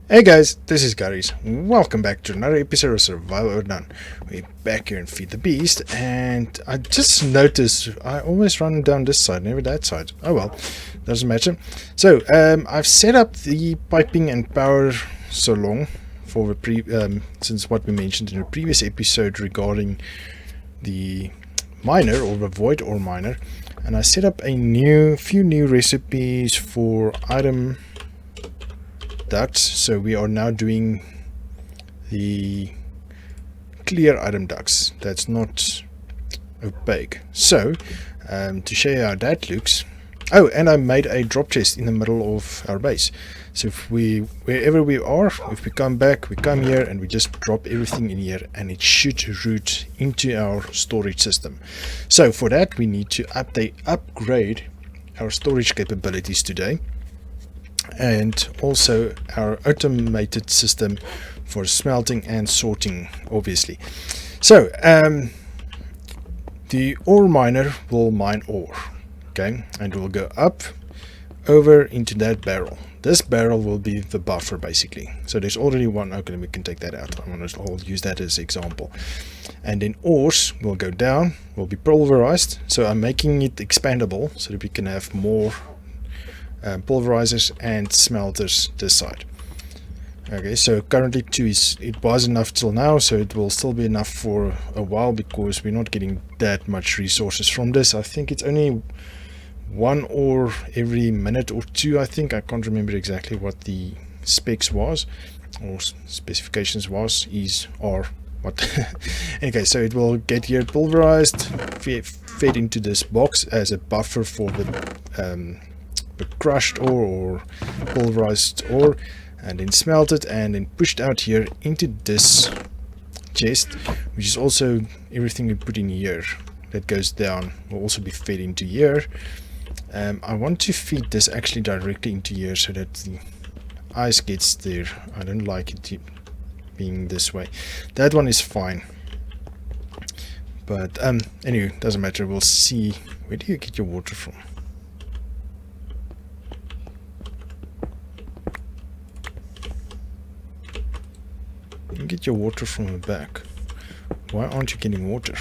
Hey guys, this is Garies. Welcome back to another episode of Survival Overdone. We're back here in Feed the Beast, and I just noticed I always run down this side, never that side. Oh well, doesn't matter. So, I've set up the piping and power so long for the since what we mentioned in the previous episode regarding the miner or the void ore miner, and I set up a few new recipes for item ducts. So we are now doing the clear item ducts that's not opaque. So to show you how that looks, and I made a drop chest in the middle of our base. So if wherever we are, if we come back, we come here and we just drop everything in here, and it should route into our storage system. So for that we need to upgrade our storage capabilities today, and also our automated system for smelting and sorting, obviously. So the ore miner will mine ore, okay, and will go up over into that barrel. This barrel will be the buffer basically. So there's already one. Okay, we can take that out. I'll use that as an example. And then ores will go down, will be pulverized. So I'm making it expandable so that we can have more pulverizers and smelters this side. Okay, so currently 2 it was enough till now, so it will still be enough for a while because we're not getting that much resources from this. I think it's only 1 ore every minute or 2. I think I can't remember exactly what the specs was or specifications was, or what. Okay, so it will get here pulverized, fed into this box as a buffer for the crushed ore or pulverized ore, and then smelted and then pushed out here into this chest, which is also everything we put in here that goes down will also be fed into here. I want to feed this actually directly into here so that the ice gets there. I don't like it being this way. That one is fine, but anyway, doesn't matter. We'll see. Where do you get your water from? You get your water from the back. Why aren't you getting water?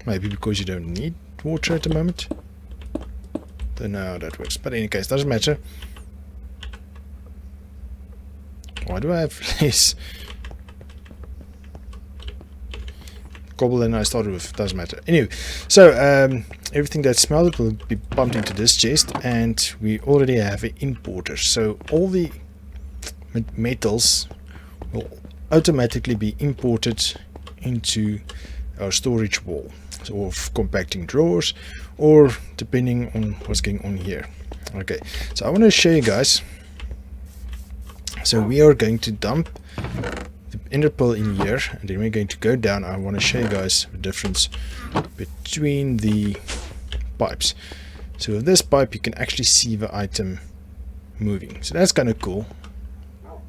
Maybe because you don't need water at the moment. Don't know how that works, but in any case, doesn't matter. Why do I have less cobble than I started with? Doesn't matter. Anyway, so everything that's smelted will be pumped into this chest, and we already have an importer, so all the metals will automatically be imported into our storage wall, so of compacting drawers, or depending on what's going on here. Okay, so I want to show you guys. So we are going to dump the ender pearl in here, and then we're going to go down. I want to show you guys the difference between the pipes. So with this pipe you can actually see the item moving, so that's kind of cool.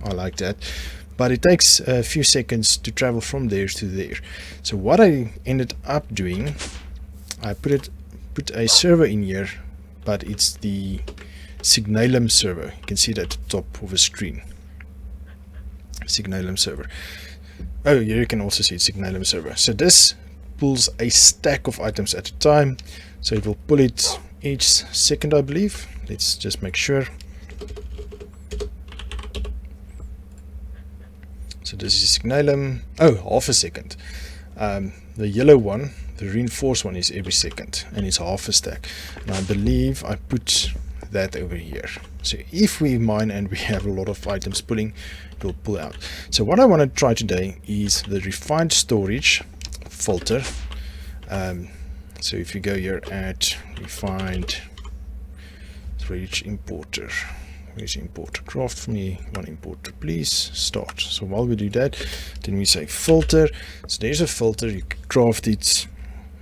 I like that, but it takes a few seconds to travel from there to there. So what I ended up doing, I put a server in here, but it's the Signalum server. You can see it at the top of the screen. Signalum server. Oh, here you can also see Signalum server. So this pulls a stack of items at a time, so it will pull it each second, I believe. Let's just make sure. So this is Signalum. Oh, half a second. The yellow one, the reinforced one, is every second, and it's half a stack, and I believe I put that over here. So if we mine and we have a lot of items pulling, it will pull out. So what I want to try today is the refined storage filter. So if you go here at refined storage importer, where's importer? Craft for me one importer, please. Start. So while we do that, then we say filter. So there's a filter. You can craft it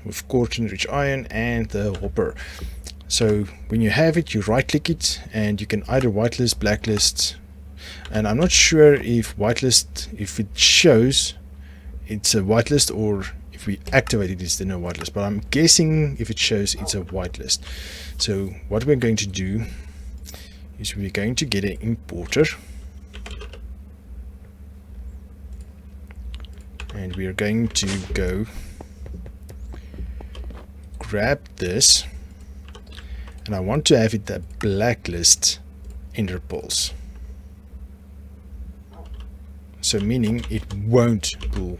with quartz and rich iron and the hopper. So when you have it, you right click it, and you can either whitelist, blacklist, and I'm not sure if whitelist, if it shows it's a whitelist, or if we activate it, it's then a whitelist. But I'm guessing if it shows, it's a whitelist. So what we're going to do is we're going to get an importer, and we're going to go grab this, and I want to have it a blacklist interpolls. So meaning it won't pull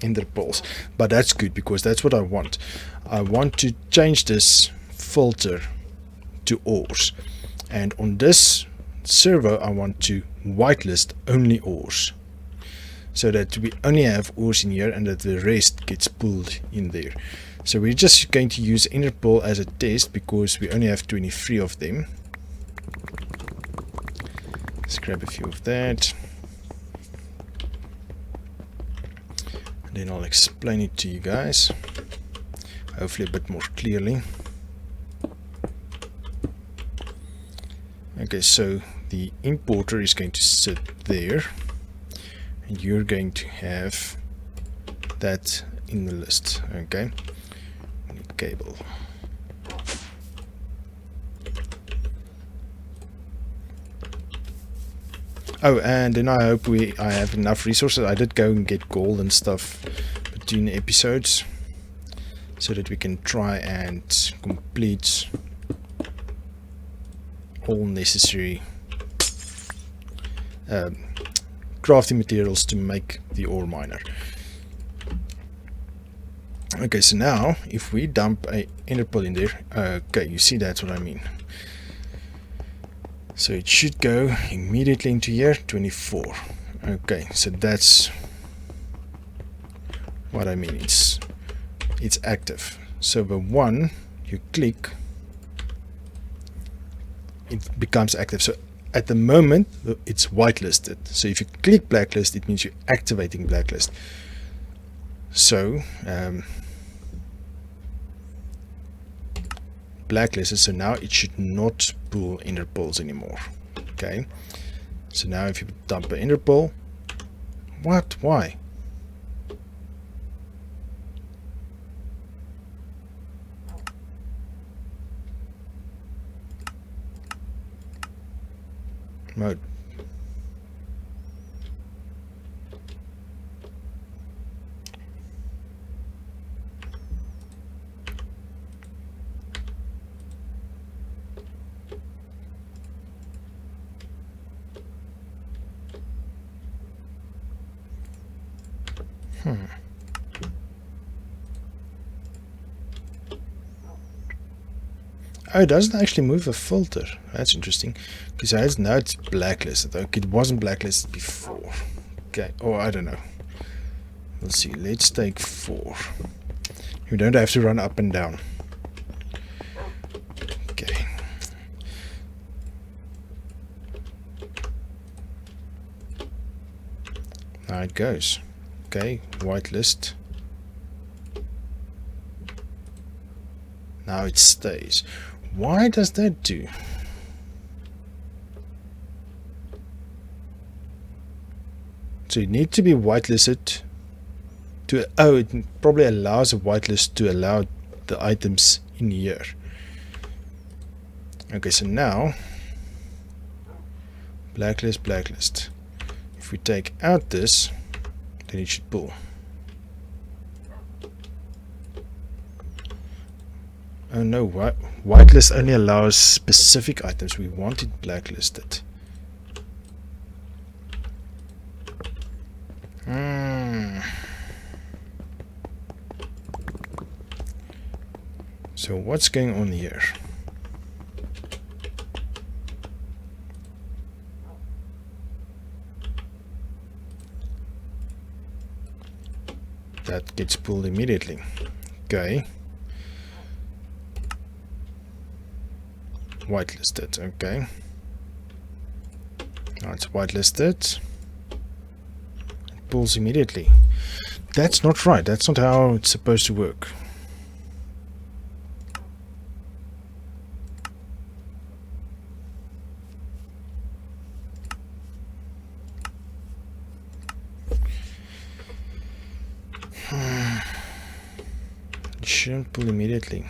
interpolls, but that's good because that's what I want. I want to change this filter to ores, and on this server I want to whitelist only ores, so that we only have ores in here and that the rest gets pulled in there. So we're just going to use interpol as a test because we only have 23 of them. Let's grab a few of that, and then I'll explain it to you guys, hopefully a bit more clearly. Okay, so the importer is going to sit there, and you're going to have that in the list. Okay, cable. Oh, and then I hope I have enough resources. I did go and get gold and stuff between episodes, so that we can try and complete all necessary crafting materials to make the ore miner. Okay, so now if we dump a interpol in there, okay, you see, that's what I mean. So it should go immediately into here, 24. Okay, so that's what I mean. It's active. So the one you click, it becomes active. So at the moment it's whitelisted. So if you click blacklist, it means you're activating blacklist. So blacklisted, so now it should not pull interpols anymore. Okay, so now if you dump an interpol, what? Why? Mode. Oh, it doesn't actually move a filter. That's interesting. Because now it's blacklisted. Okay, it wasn't blacklisted before. Okay, or I don't know. Let's see. Let's take 4. You don't have to run up and down. Okay. Now it goes. Okay, whitelist. Now it stays. Why does that do? So you need to be whitelisted to, oh, it probably allows a whitelist to allow the items in here. Okay, so now blacklist, blacklist. If we take out this, then it should pull. Oh no, whitelist only allows specific items. We want it blacklisted. So what's going on here? That gets pulled immediately. Okay. Whitelisted, okay. Now it's whitelisted. It pulls immediately. That's not right. That's not how it's supposed to work. shouldn't pull immediately.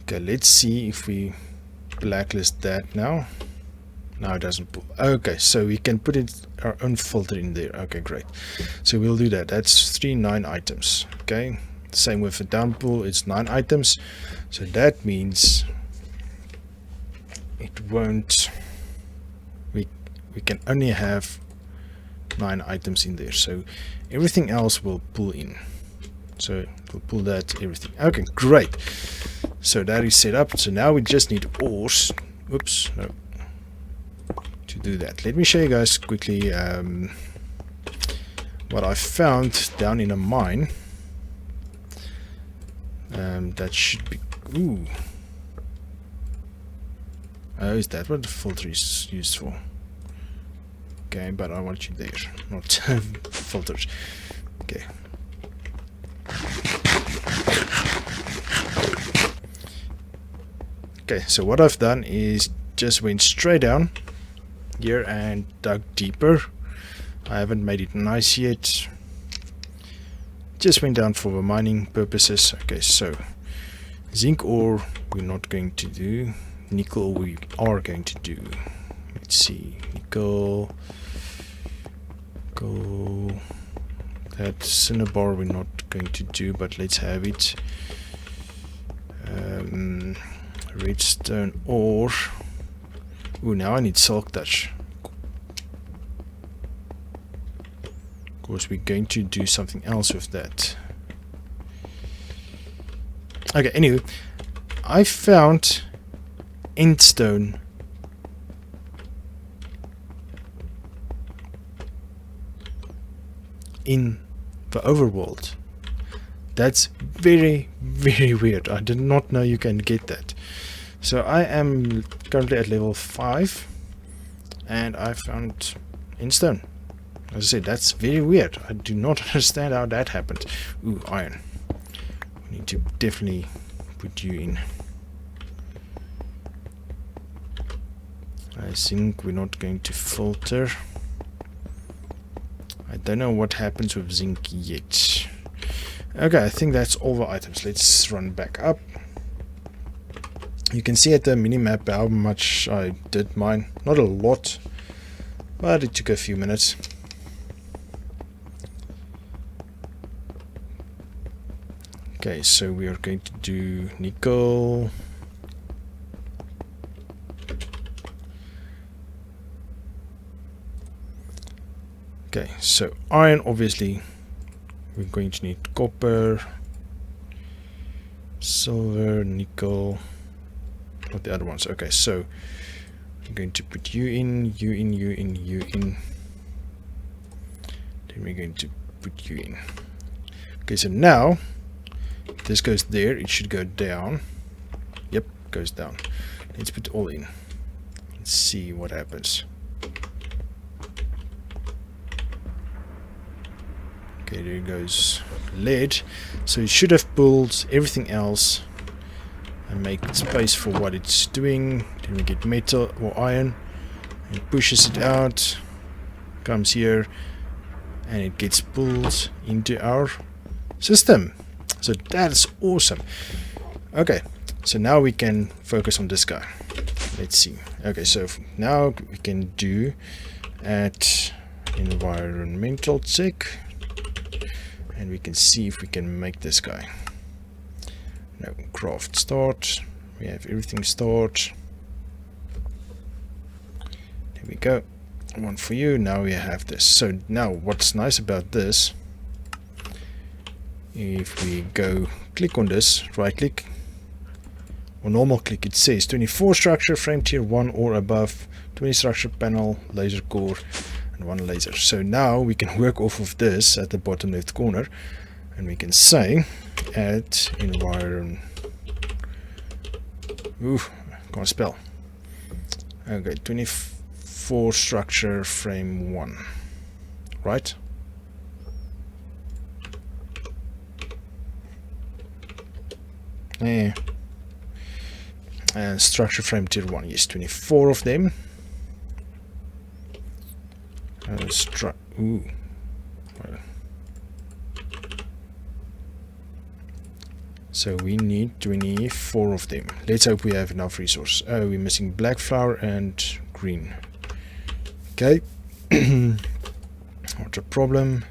Okay, let's see if we blacklist that now. Now it doesn't pull. Okay, so we can put it our own filter in there. Okay, great. So we'll do that. That's 9 items. Okay, same with the down pull. It's 9 items. So that means it won't. We can only have 9 items in there. So everything else will pull in. So we'll pull that everything. Okay, great. So that is set up. So now we just need ores. Oops, no. To do that, let me show you guys quickly what I found down in a mine. That should be. Ooh. Oh, is that what the filter is used for? Okay, but I want you there, not filters. Okay. Okay, so what I've done is just went straight down here and dug deeper. I haven't made it nice yet. Just went down for the mining purposes. Okay, so zinc ore we're not going to do. Nickel we are going to do. Let's see, nickel, gold. That cinnabar we're not going to do, but let's have it. Redstone ore. Ooh, now I need silk touch. Of course, we're going to do something else with that. Okay, anyway, I found endstone in the overworld. That's very, very weird. I did not know you can get that. So I am currently at level 5 and I found endstone. As I said, that's very weird. I do not understand how that happened. Ooh, iron. We need to definitely put you in. I think we're not going to filter. I don't know what happens with zinc yet. Okay, I think that's all the items. Let's run back up. You can see at the minimap how much I did mine. Not a lot, but it took a few minutes. Okay, so we are going to do nickel. Okay, so iron, obviously we're going to need copper, silver, nickel, not the other ones. Okay, so I'm going to put you in, you in, you in, you in. Then we're going to put you in. Okay, so now if this goes there, it should go down. Yep, goes down. Let's put it all in. Let's see what happens. Okay, there goes lead. So it should have pulled everything else and make space for what it's doing. Then we get metal or iron and pushes it out, comes here, and it gets pulled into our system. So that's awesome. Okay, so now we can focus on this guy. Let's see. Okay, so now we can do at environmental check. And we can see if we can make this guy. No, craft start. We have everything start. There we go. One for you. Now we have this. So now what's nice about this, if we go click on this, right click or normal click, it says 24 structure, frame tier 1 or above, 20 structure panel, laser core, 1 laser. So now we can work off of this at the bottom left corner and we can say add environ. Ooh, can't spell. Okay, 24 structure frame 1, right? Yeah. And structure frame tier 1, yes, 24 of them. Ooh. So we need 24 of them. Let's hope we have enough resources. Oh, we're missing black flour and green. Okay. Not a problem.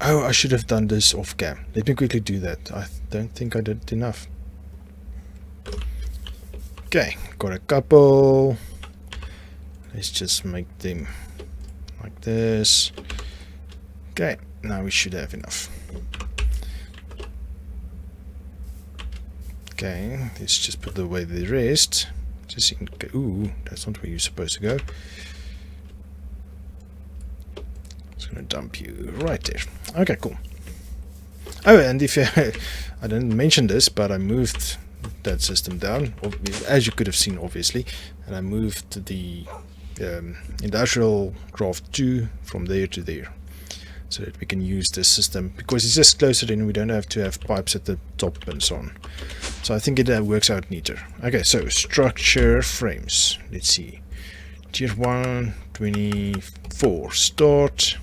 Oh, I should have done this off cam. Let me quickly do that. I don't think I did enough. Okay, got a couple. Let's just make them like this. Okay, now we should have enough. Okay, let's just put away the rest. Just in, ooh, that's not where you're supposed to go. Just gonna dump you right there. Okay, cool. Oh, and if I didn't mention this, but I moved that system down, as you could have seen, obviously, and I moved the industrial craft 2 from there to there, so that we can use this system because it's just closer and we don't have to have pipes at the top and so on. So I think it works out neater. Okay, so structure frames. Let's see. Tier 1, 24. Start.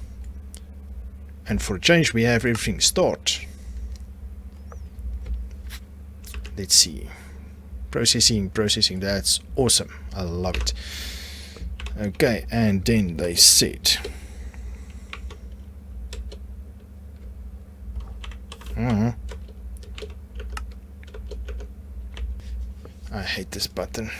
And for a change, we have everything start. Let's see. Processing. That's awesome. I love it. Okay, and then they said. I hate this button.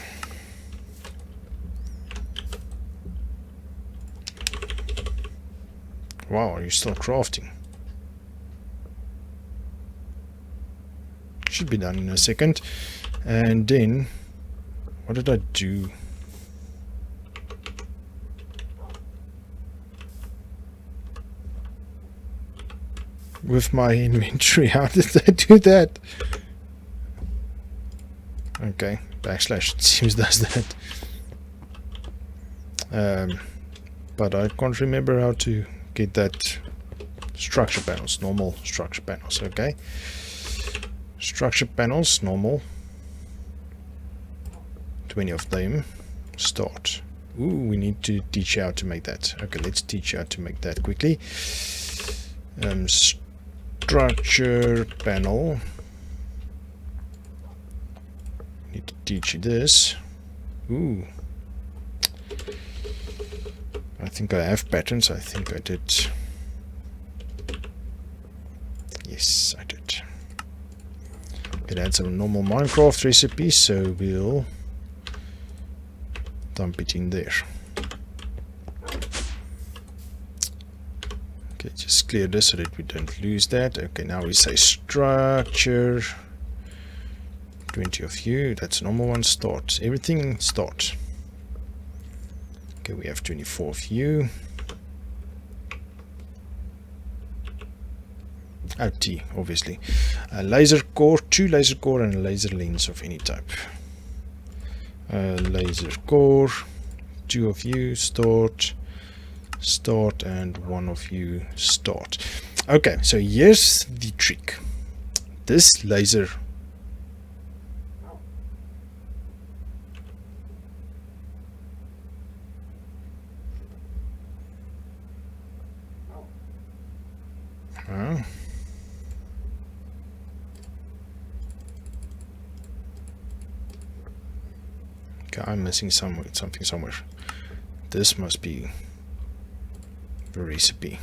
Wow, are you still crafting? Should be done in a second. And then, what did I do? With my inventory, how did I do that? Okay, backslash, it seems does that. But I can't remember how to get that structure panels, normal structure panels. Okay, structure panels, normal, 20 of them. Start. Ooh, we need to teach you how to make that. Okay, let's teach you how to make that quickly. Structure panel. Need to teach you this. Ooh, I think I have patterns. I think I did. Yes, I did. It adds a normal MineCraft recipe, so we'll dump it in there. Okay, just clear this so that we don't lose that. Okay, now we say structure. 20 of you. That's a normal one. Start. Everything start. Okay, we have 24 of you. Oh, T, obviously. A laser core, 2 laser core, and a laser lens of any type. Laser core, 2 of you, start, and 1 of you, start. Okay, so here's the trick. This laser. Okay, I'm missing something somewhere. This must be the recipe.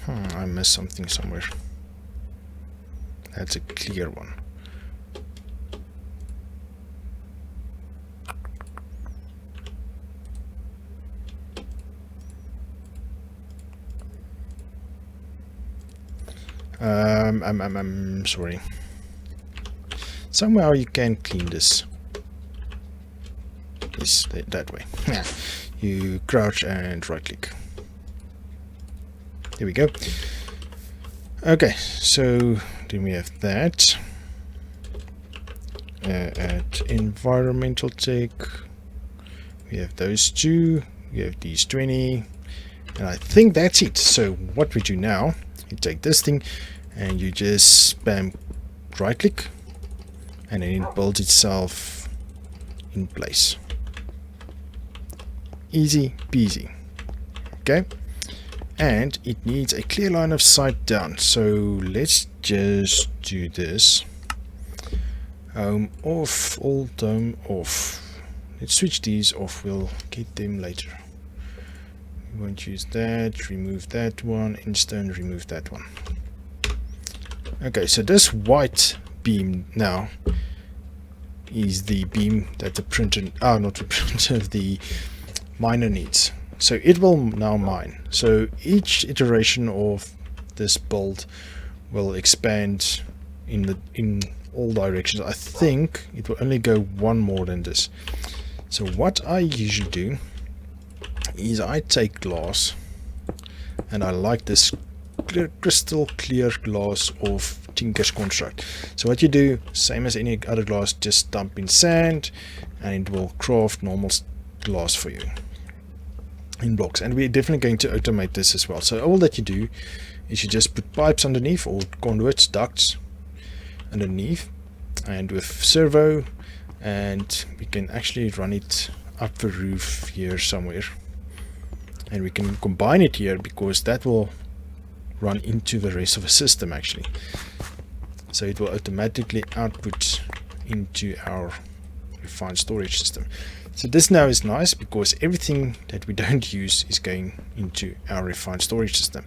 I missed something somewhere. That's a clear one. I'm sorry. Somehow you can clean this. Yes, that way. Yeah. You crouch and right click. There we go. Okay, so then we have that. At environmental tech, we have those 2. We have these 20. And I think that's it. So what we do now, you take this thing and you just spam right click and then it builds itself in place. Easy peasy. Okay, and it needs a clear line of sight down, so let's just do this. Home off, alt home off. Let's switch these off, we'll get them later. We won't use that, remove that one, instantly remove that one. Okay, so this white beam now is the beam that the printer, not the printer, the miner needs. So it will now mine. So each iteration of this build will expand in all directions. I think it will only go one more than this. So what I usually do is I take glass, and I like this crystal clear glass of Tinker's Construct. So what you do, same as any other glass, just dump in sand and it will craft normal glass for you in blocks. And we're definitely going to automate this as well. So all that you do is you just put pipes underneath, or conduits, ducts underneath, and with servo, and we can actually run it up the roof here somewhere, and we can combine it here because that will run into the rest of the system actually. So it will automatically output into our refined storage system. So this now is nice because everything that we don't use is going into our refined storage system.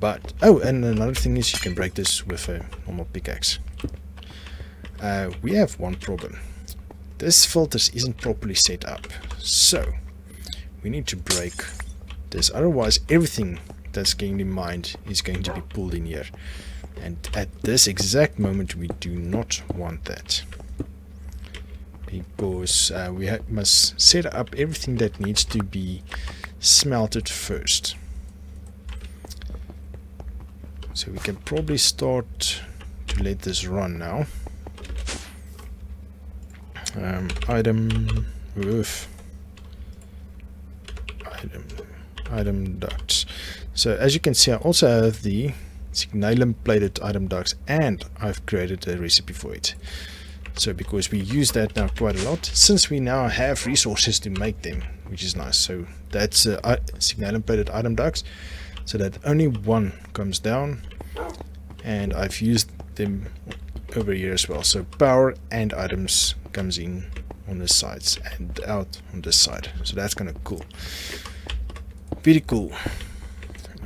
But and another thing is you can break this with a normal pickaxe. We have one problem. This filters isn't properly set up, so we need to break this, otherwise everything that's going to be mined is going to be pulled in here, and at this exact moment we do not want that, because we must set up everything that needs to be smelted first. So we can probably start to let this run now. Item ducts. So as you can see, I also have the signalum plated item ducts, and I've created a recipe for it. So because we use that now quite a lot, since we now have resources to make them, which is nice. So that's signalum plated item ducts, so that only one comes down, and I've used them over here as well. So power and items comes in on the sides and out on this side. So that's kind of cool. Very cool.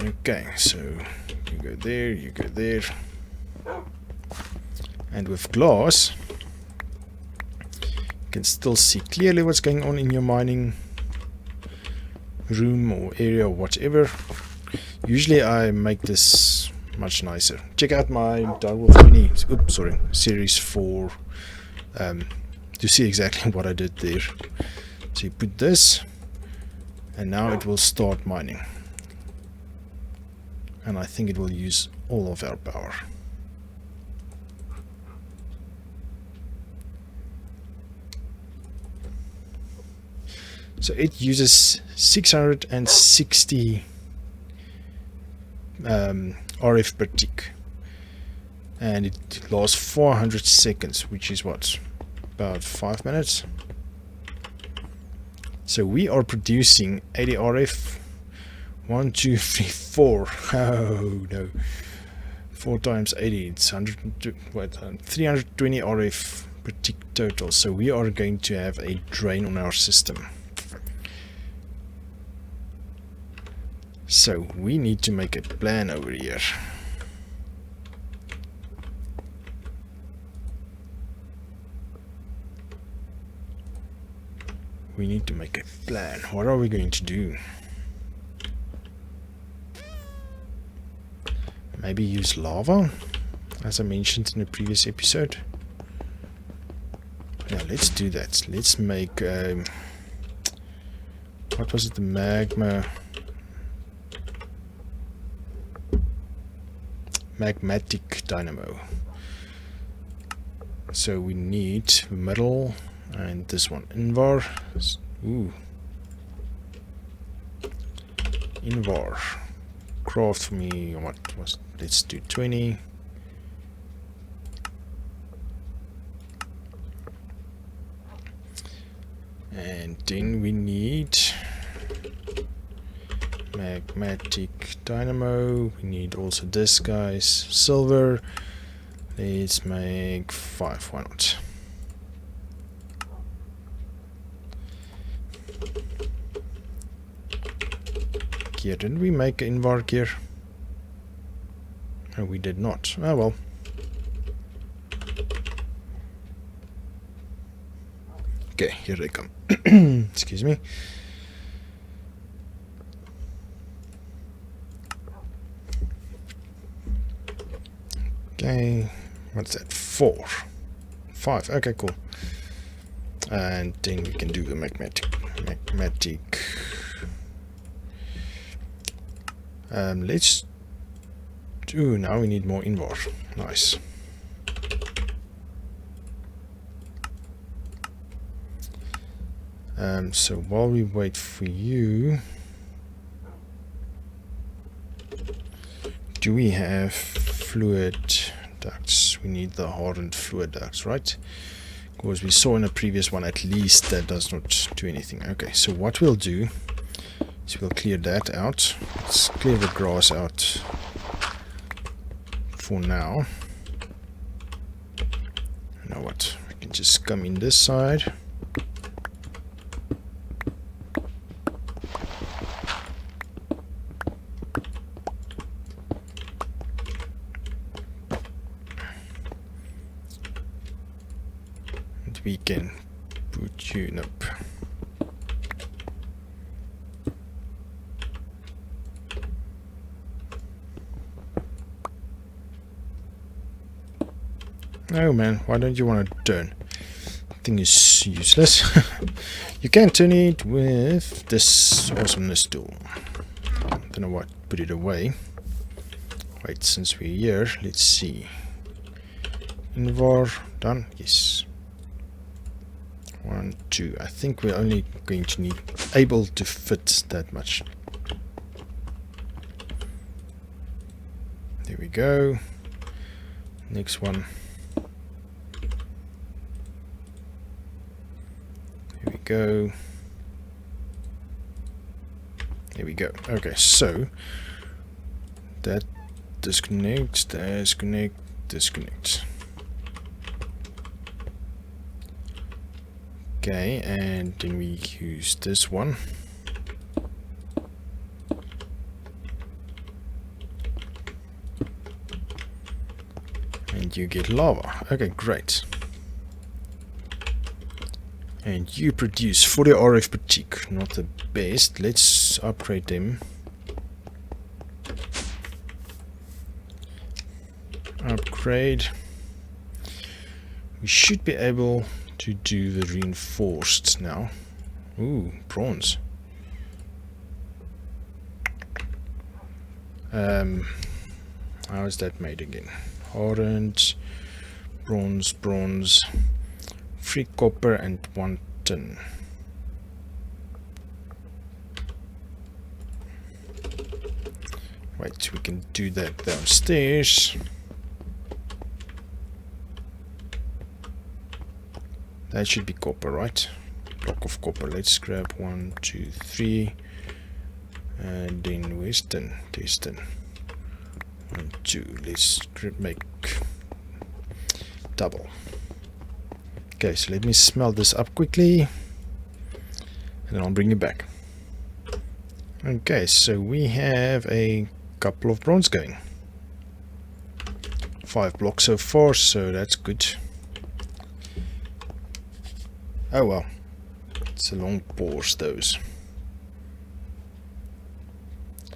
Okay, so you go there, you go there. And with glass, you can still see clearly what's going on in your mining room or area or whatever. Usually I make this much nicer. Check out my Darkwolf 20 series for to see exactly what I did there. So you put this, and now it will start mining, and I think it will use all of our power. So it uses 660 RF per tick, and it lasts 400 seconds, which is what, about 5 minutes. So we are producing 80 RF. 1, 2, 3, 4. Oh no, 4 times 80, it's 320 RF per tick total. So we are going to have a drain on our system. So we need to make a plan over here. We need to make a plan. What are we going to do? Maybe use lava, as I mentioned in the previous episode. Yeah, let's do that. Let's make what was it? The magmatic dynamo. So we need the metal and this one. Invar. Invar. Craft for me. What was? Let's do 20. And then we need magmatic dynamo. We need also this guys, silver. Let's make 5, why not? Gear, didn't we make invar gear? No, we did not. Oh well. Okay, here they come. Excuse me. Okay, what's that? 4. 5. Okay, cool. And then we can do the magmatic. Let's do. Now we need more invar. Nice. So while we wait for you, do we have fluid ducts? We need the hardened fluid ducts, right? Because we saw in a previous one at least that does not do anything. Okay, so what we'll do is we'll clear that out. Let's clear the grass out for now. You know what? We can just come in this side. We can put you up. Oh man, why don't you want to turn? Thing is useless. You can turn it with this awesomeness tool. Don't know what, put it away. Wait, since we're here, let's see. Invar, done, yes. 1, 2. I think we're only going to need able to fit that much. There we go. Next one. There we go. There we go. Okay, so that disconnects, disconnect. Okay, and then we use this one. And you get lava. Okay, great. And you produce 40 RF per tick. Not the best. Let's upgrade them. Upgrade. We should be able to do the reinforced now. Ooh, bronze. How is that made again? Orange, bronze, 3 copper and 1 tin. Wait, we can do that downstairs. That should be copper, right? Block of copper. Let's grab 1, 2, 3. And then where's tin? There's tin. 1, 2. Let's make double. Okay, so let me smelt this up quickly. And then I'll bring it back. Okay, so we have a couple of bronze going. 5 blocks so far, so that's good. Oh well, it's a long pause those.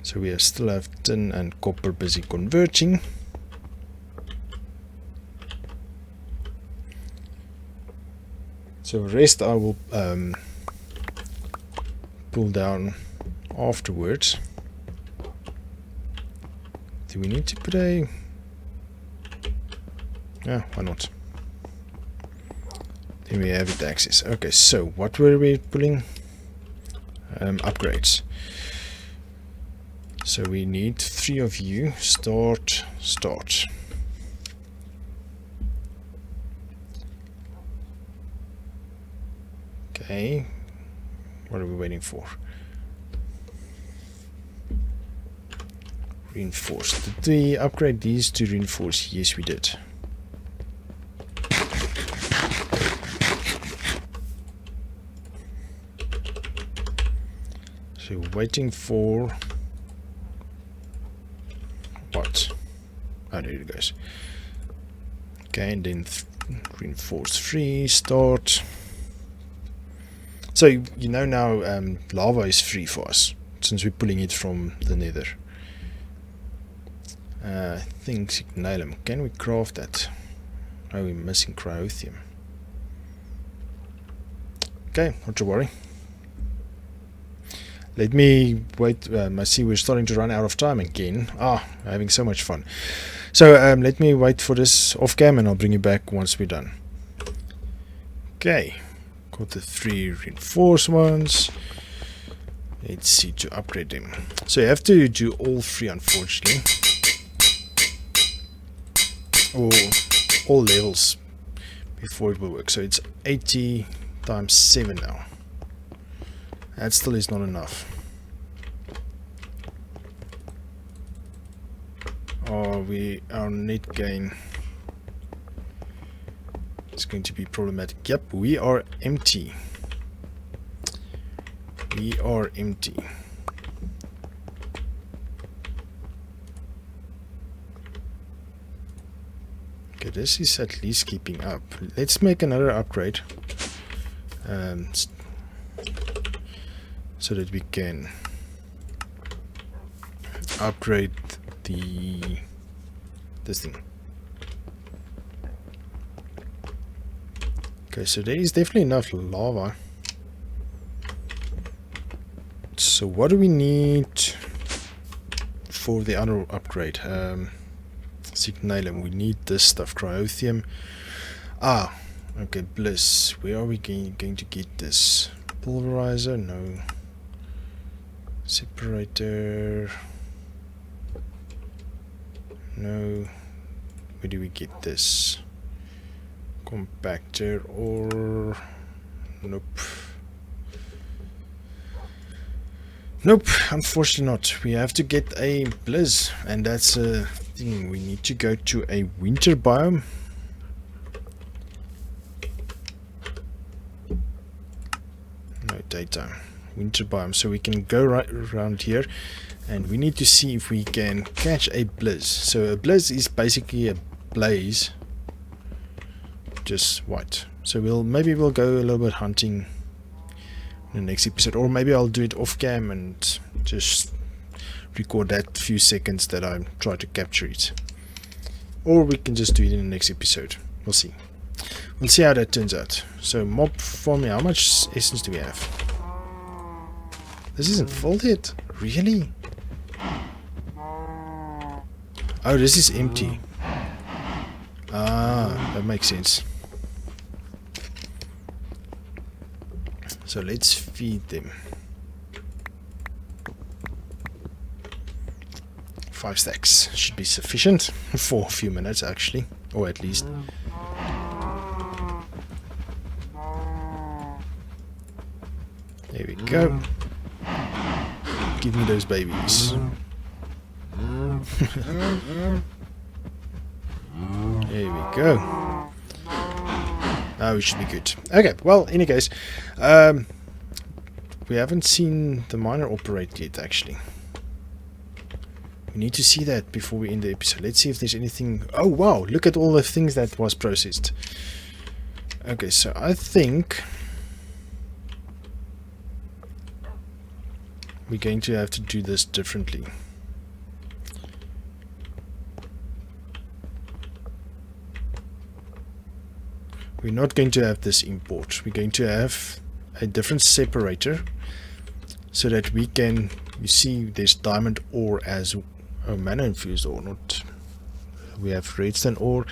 So we still have tin and copper busy converging. So the rest I will pull down afterwards. Do we need to put a... Yeah, why not? Then we have it access. Okay, so what were we pulling? Upgrades. So we need 3 of you. Start. Okay. What are we waiting for? Reinforce. Did we upgrade these to reinforce? Yes, we did. So waiting for what? Oh, there it goes. Okay, and then reinforce 3, start. So you know now lava is free for us since we're pulling it from the nether. I think signalum. Can we craft that? Oh, we're missing cryothium. Okay, not to worry. Let me wait. I see we're starting to run out of time again. Having so much fun. So let me wait for this off cam and I'll bring you back once we're done. Okay, got the 3 reinforced ones. Let's see to upgrade them. So you have to do all 3, unfortunately, or all levels before it will work. So it's 80 times 7 now. That still is not enough. Our net gain is going to be problematic. Yep, we are empty. We are empty. Okay, this is at least keeping up. Let's make another upgrade. So that we can upgrade this thing. Okay, so there is definitely enough lava. So what do we need for the other upgrade? Signalum, we need this stuff, cryothium. Okay, bliss. Where are we going to get this? Pulverizer? No. Separator? No. Where do we get this? Compactor or... Nope. Nope, unfortunately not. We have to get a bliss, and that's a thing. We need to go to a winter biome. No, daytime. Winter biome. So we can go right around here, and we need to see if we can catch a bliss. So a bliss is basically a blaze, just white. So maybe we'll go a little bit hunting in the next episode, or maybe I'll do it off cam and just record that few seconds that I try to capture it, or we can just do it in the next episode. We'll see how that turns out. So mob farming, how much essence do we have? This isn't filled yet? Really? Oh, this is empty. That makes sense. So let's feed them. 5 stacks should be sufficient for a few minutes, actually, or at least. There we go. Give me those babies. There we go. Now we should be good. Okay, well, in any case, we haven't seen the miner operate yet, actually. We need to see that before we end the episode. Let's see if there's anything... Oh, wow, look at all the things that was processed. Okay, so I think we're going to have to do this differently. We're not going to have this import. We're going to have a different separator so that we can, you see there's diamond ore as mana infused ore, not, we have redstone ore.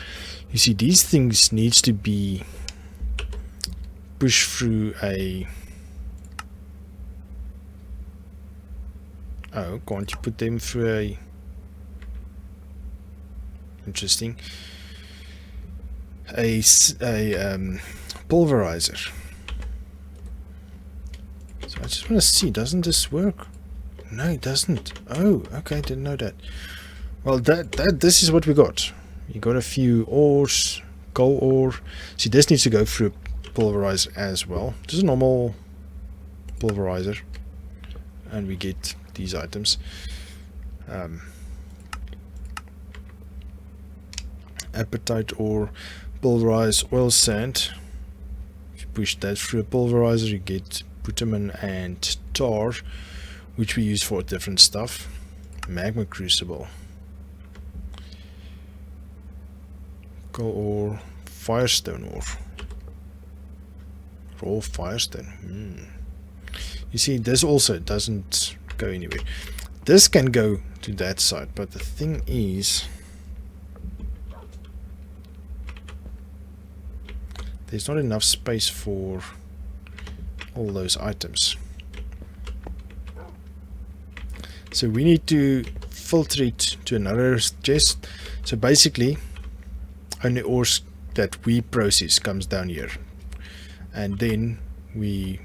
You see these things needs to be pushed through a, oh, can't you put them through a, interesting, a pulverizer. So just want to see, doesn't this work? No, it doesn't. Oh, okay, didn't know that. Well, this is what we got. You got a few ores, coal ore. See, this needs to go through a pulverizer as well. Just a normal pulverizer, and we get these items. Apatite ore, pulverized oil sand. If you push that through a pulverizer, you get bitumen and tar, which we use for different stuff. Magma crucible, coal ore, firestone ore, raw firestone. You see, this also doesn't go anywhere. This can go to that side, but the thing is, there's not enough space for all those items. So we need to filter it to another chest. So basically, only ores that we process comes down here. And then we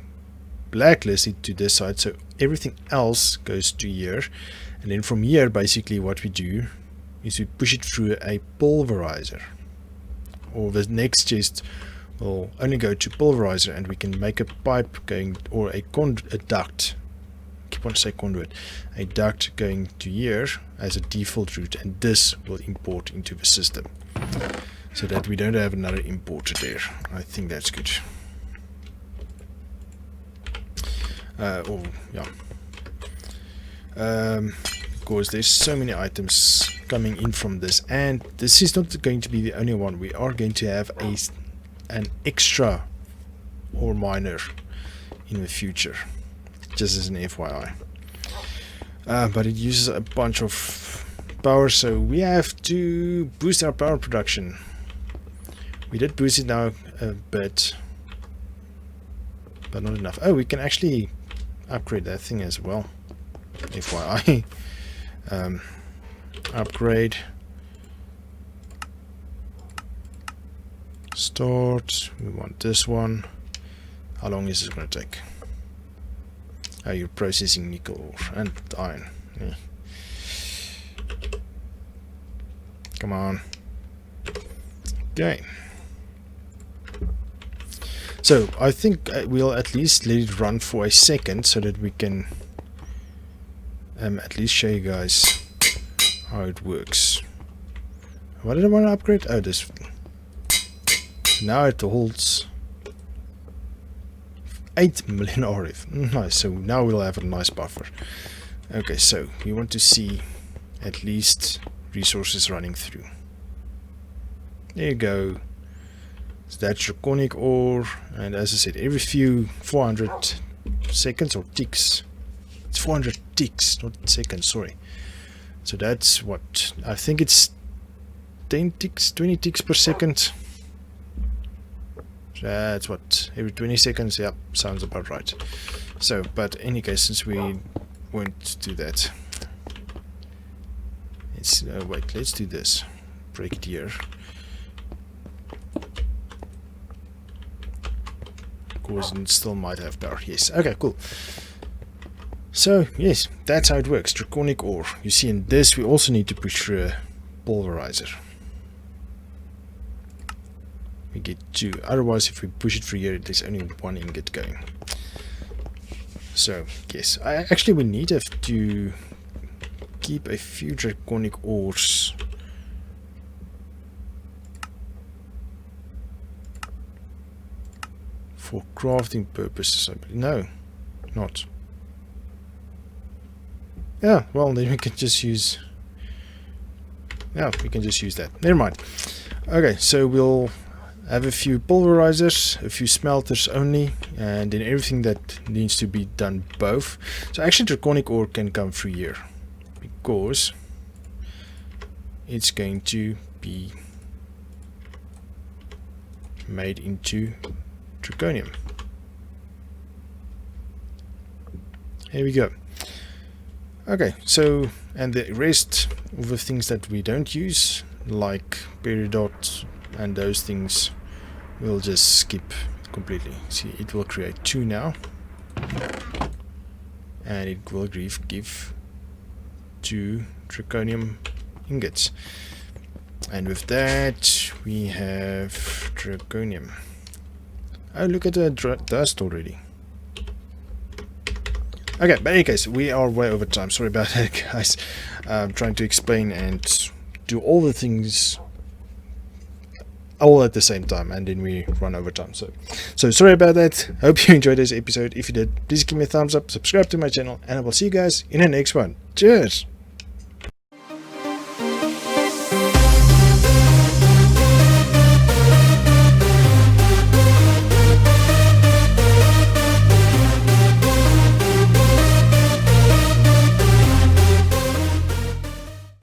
blacklist it to this side. So everything else goes to here. And then from here, basically what we do is we push it through a pulverizer. Or the next chest will only go to pulverizer, and we can make a pipe going, or a duct, I keep on saying conduit, a duct going to here as a default route, and this will import into the system so that we don't have another importer there. I think that's good. Because there's so many items coming in from this, and this is not going to be the only one. We are going to have an extra ore miner in the future, just as an FYI. But it uses a bunch of power, so we have to boost our power production. We did boost it now a bit, but not enough. Oh, we can actually upgrade that thing as well, FYI. Upgrade, start. We want this one. How long is this going to take? Oh, you're processing nickel ore and iron. Yeah. Come on. Okay. So I think we'll at least let it run for a second so that we can at least show you guys how it works. What did I want to upgrade? Oh, this one. So now it holds 8 million RF. Nice. So now we'll have a nice buffer. Okay, so we want to see at least resources running through. There you go. So that's draconic ore, and as I said, every few 400 seconds or ticks. It's 400 ticks, not seconds, sorry. So that's what, I think it's 10 ticks, 20 ticks per second. So that's what, every 20 seconds, yeah, sounds about right. So, but in any case, since we won't do that, it's, wait, let's do this. Break it here. Of course, it still might have power, yes. Okay, cool. So, yes, that's how it works. Draconic ore. You see, in this, we also need to push through a pulverizer. We get 2. Otherwise, if we push it through here, there's only 1 ingot going. So, yes. Actually, we need to keep a few draconic ores. For crafting purposes, I believe. No, not. Yeah, well, then we can just use... Yeah, we can just use that. Never mind. Okay, so we'll have a few pulverizers, a few smelters only, and then everything that needs to be done both. So actually draconic ore can come through here, because it's going to be made into draconium. Here we go. Okay, so, and the rest of the things that we don't use, like peridot and those things, we'll just skip completely. See, it will create 2 now. and it will give 2 draconium ingots. And with that, we have draconium. Oh, look at the dust already. Okay, but in any case, we are way over time. Sorry about that, guys. I'm trying to explain and do all the things all at the same time, and then we run over time. So sorry about that. Hope you enjoyed this episode. If you did, please give me a thumbs up, subscribe to my channel, and I will see you guys in the next one. Cheers!